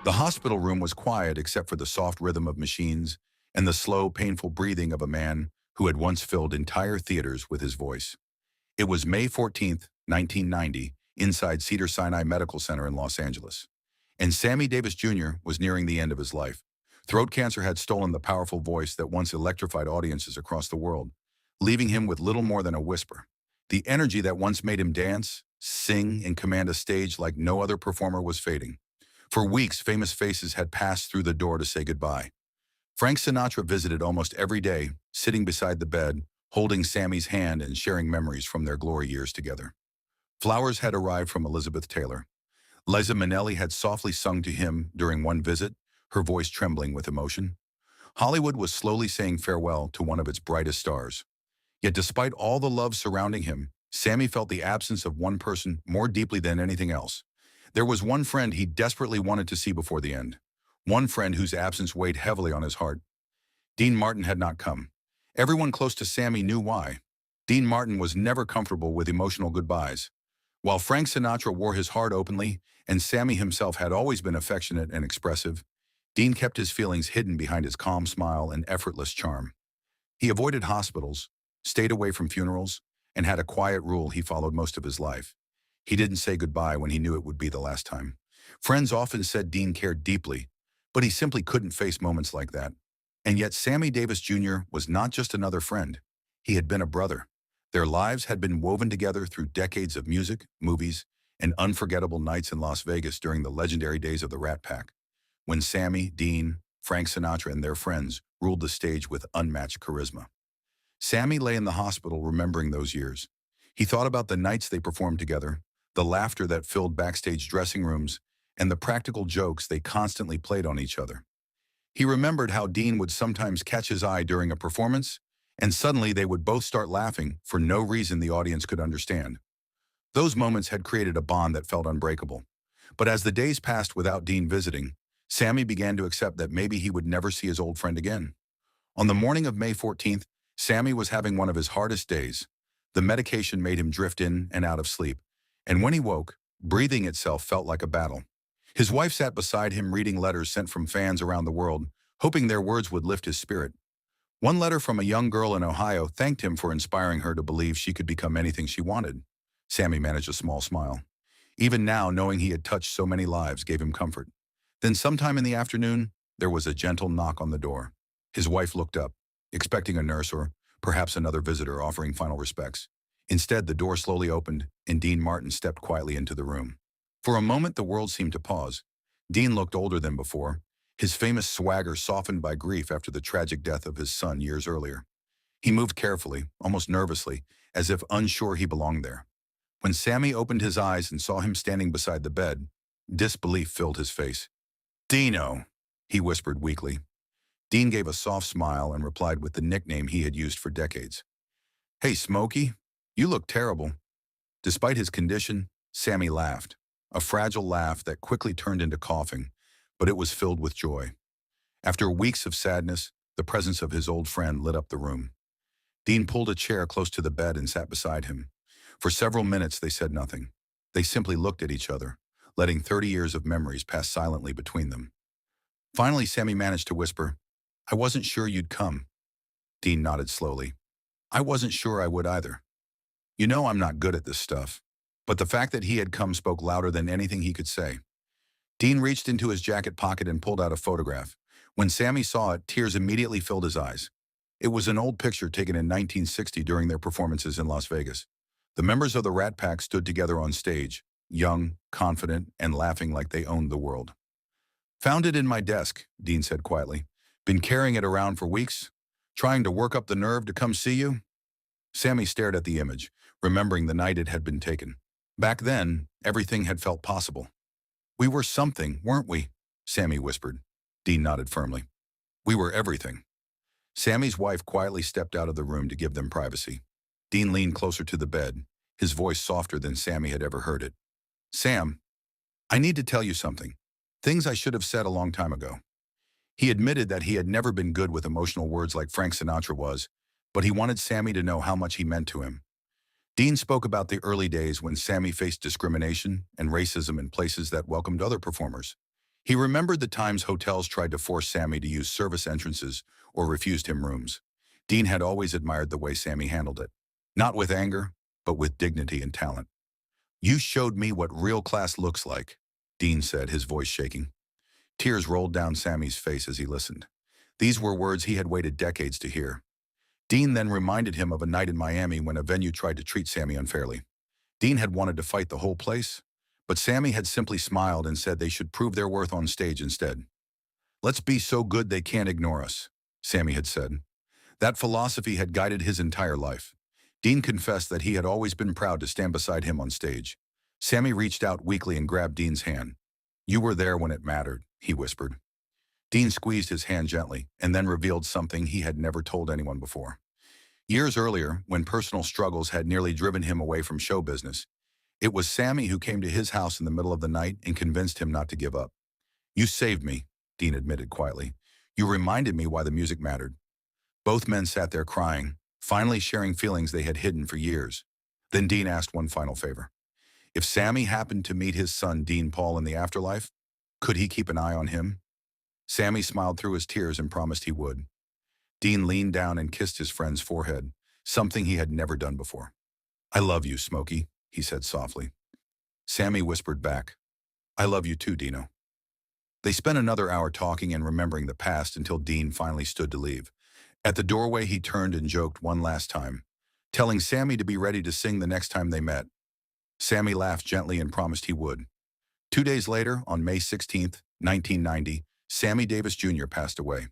The hospital room was quiet except for the soft rhythm of machines and the slow, painful breathing of a man who had once filled entire theaters with his voice. It was May 14th, 1990, inside Cedars-Sinai Medical Center in Los Angeles. And Sammy Davis Jr. was nearing the end of his life. Throat cancer had stolen the powerful voice that once electrified audiences across the world, leaving him with little more than a whisper. The energy that once made him dance, sing, and command a stage like no other performer was fading. For weeks, famous faces had passed through the door to say goodbye. Frank Sinatra visited almost every day, sitting beside the bed, holding Sammy's hand and sharing memories from their glory years together. Flowers had arrived from Elizabeth Taylor. Liza Minnelli had softly sung to him during one visit, her voice trembling with emotion. Hollywood was slowly saying farewell to one of its brightest stars. Yet despite all the love surrounding him, Sammy felt the absence of one person more deeply than anything else. There was one friend he desperately wanted to see before the end. One friend whose absence weighed heavily on his heart. Dean Martin had not come. Everyone close to Sammy knew why. Dean Martin was never comfortable with emotional goodbyes. While Frank Sinatra wore his heart openly, and Sammy himself had always been affectionate and expressive, Dean kept his feelings hidden behind his calm smile and effortless charm. He avoided hospitals, stayed away from funerals, and had a quiet rule he followed most of his life. He didn't say goodbye when he knew it would be the last time. Friends often said Dean cared deeply, but he simply couldn't face moments like that. And yet Sammy Davis Jr. was not just another friend. He had been a brother. Their lives had been woven together through decades of music, movies, and unforgettable nights in Las Vegas during the legendary days of the Rat Pack, when Sammy, Dean, Frank Sinatra, and their friends ruled the stage with unmatched charisma. Sammy lay in the hospital remembering those years. He thought about the nights they performed together, the laughter that filled backstage dressing rooms, and the practical jokes they constantly played on each other. He remembered how Dean would sometimes catch his eye during a performance, and suddenly they would both start laughing for no reason the audience could understand. Those moments had created a bond that felt unbreakable. But as the days passed without Dean visiting, Sammy began to accept that maybe he would never see his old friend again. On the morning of May 14th, Sammy was having one of his hardest days. The medication made him drift in and out of sleep, and when he woke, breathing itself felt like a battle. His wife sat beside him reading letters sent from fans around the world, hoping their words would lift his spirit. One letter from a young girl in Ohio thanked him for inspiring her to believe she could become anything she wanted. Sammy managed a small smile. Even now, knowing he had touched so many lives gave him comfort. Then sometime in the afternoon, there was a gentle knock on the door. His wife looked up, expecting a nurse or perhaps another visitor offering final respects. Instead, the door slowly opened, and Dean Martin stepped quietly into the room. For a moment, the world seemed to pause. Dean looked older than before, his famous swagger softened by grief after the tragic death of his son years earlier. He moved carefully, almost nervously, as if unsure he belonged there. When Sammy opened his eyes and saw him standing beside the bed, disbelief filled his face. "Dino," he whispered weakly. Dean gave a soft smile and replied with the nickname he had used for decades. "Hey, Smokey, you look terrible." Despite his condition, Sammy laughed, a fragile laugh that quickly turned into coughing, but it was filled with joy. After weeks of sadness, the presence of his old friend lit up the room. Dean pulled a chair close to the bed and sat beside him. For several minutes, they said nothing. They simply looked at each other, letting 30 years of memories pass silently between them. Finally, Sammy managed to whisper, "I wasn't sure you'd come." Dean nodded slowly. "I wasn't sure I would either. You know I'm not good at this stuff." But the fact that he had come spoke louder than anything he could say. Dean reached into his jacket pocket and pulled out a photograph. When Sammy saw it, tears immediately filled his eyes. It was an old picture taken in 1960 during their performances in Las Vegas. The members of the Rat Pack stood together on stage, young, confident, and laughing like they owned the world. "Found it in my desk," Dean said quietly. "Been carrying it around for weeks. Trying to work up the nerve to come see you." Sammy stared at the image, remembering the night it had been taken. Back then, everything had felt possible. "We were something, weren't we?" Sammy whispered. Dean nodded firmly. "We were everything." Sammy's wife quietly stepped out of the room to give them privacy. Dean leaned closer to the bed, his voice softer than Sammy had ever heard it. "Sam, I need to tell you something. Things I should have said a long time ago." He admitted that he had never been good with emotional words like Frank Sinatra was, but he wanted Sammy to know how much he meant to him. Dean spoke about the early days when Sammy faced discrimination and racism in places that welcomed other performers. He remembered the times hotels tried to force Sammy to use service entrances or refused him rooms. Dean had always admired the way Sammy handled it. Not with anger, but with dignity and talent. "You showed me what real class looks like," Dean said, his voice shaking. Tears rolled down Sammy's face as he listened. These were words he had waited decades to hear. Dean then reminded him of a night in Miami when a venue tried to treat Sammy unfairly. Dean had wanted to fight the whole place, but Sammy had simply smiled and said they should prove their worth on stage instead. "Let's be so good they can't ignore us," Sammy had said. That philosophy had guided his entire life. Dean confessed that he had always been proud to stand beside him on stage. Sammy reached out weakly and grabbed Dean's hand. "You were there when it mattered," he whispered. Dean squeezed his hand gently and then revealed something he had never told anyone before. Years earlier, when personal struggles had nearly driven him away from show business, it was Sammy who came to his house in the middle of the night and convinced him not to give up. "You saved me," Dean admitted quietly. "You reminded me why the music mattered." Both men sat there crying, finally sharing feelings they had hidden for years. Then Dean asked one final favor. If Sammy happened to meet his son Dean Paul in the afterlife, could he keep an eye on him? Sammy smiled through his tears and promised he would. Dean leaned down and kissed his friend's forehead, something he had never done before. "I love you, Smokey," he said softly. Sammy whispered back, "I love you too, Dino." They spent another hour talking and remembering the past until Dean finally stood to leave. At the doorway, he turned and joked one last time, telling Sammy to be ready to sing the next time they met. Sammy laughed gently and promised he would. 2 days later, on May 16th, 1990, Sammy Davis Jr. passed away.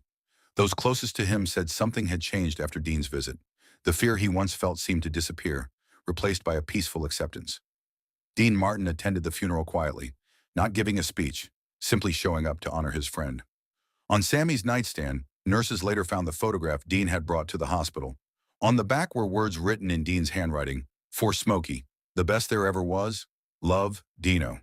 Those closest to him said something had changed after Dean's visit. The fear he once felt seemed to disappear, replaced by a peaceful acceptance. Dean Martin attended the funeral quietly, not giving a speech, simply showing up to honor his friend. On Sammy's nightstand, nurses later found the photograph Dean had brought to the hospital. On the back were words written in Dean's handwriting, "For Smokey, the best there ever was, love, Dino."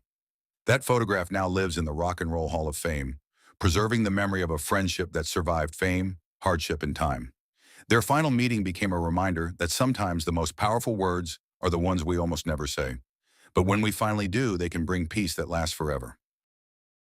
That photograph now lives in the Rock and Roll Hall of Fame, preserving the memory of a friendship that survived fame, hardship, and time. Their final meeting became a reminder that sometimes the most powerful words are the ones we almost never say. But when we finally do, they can bring peace that lasts forever.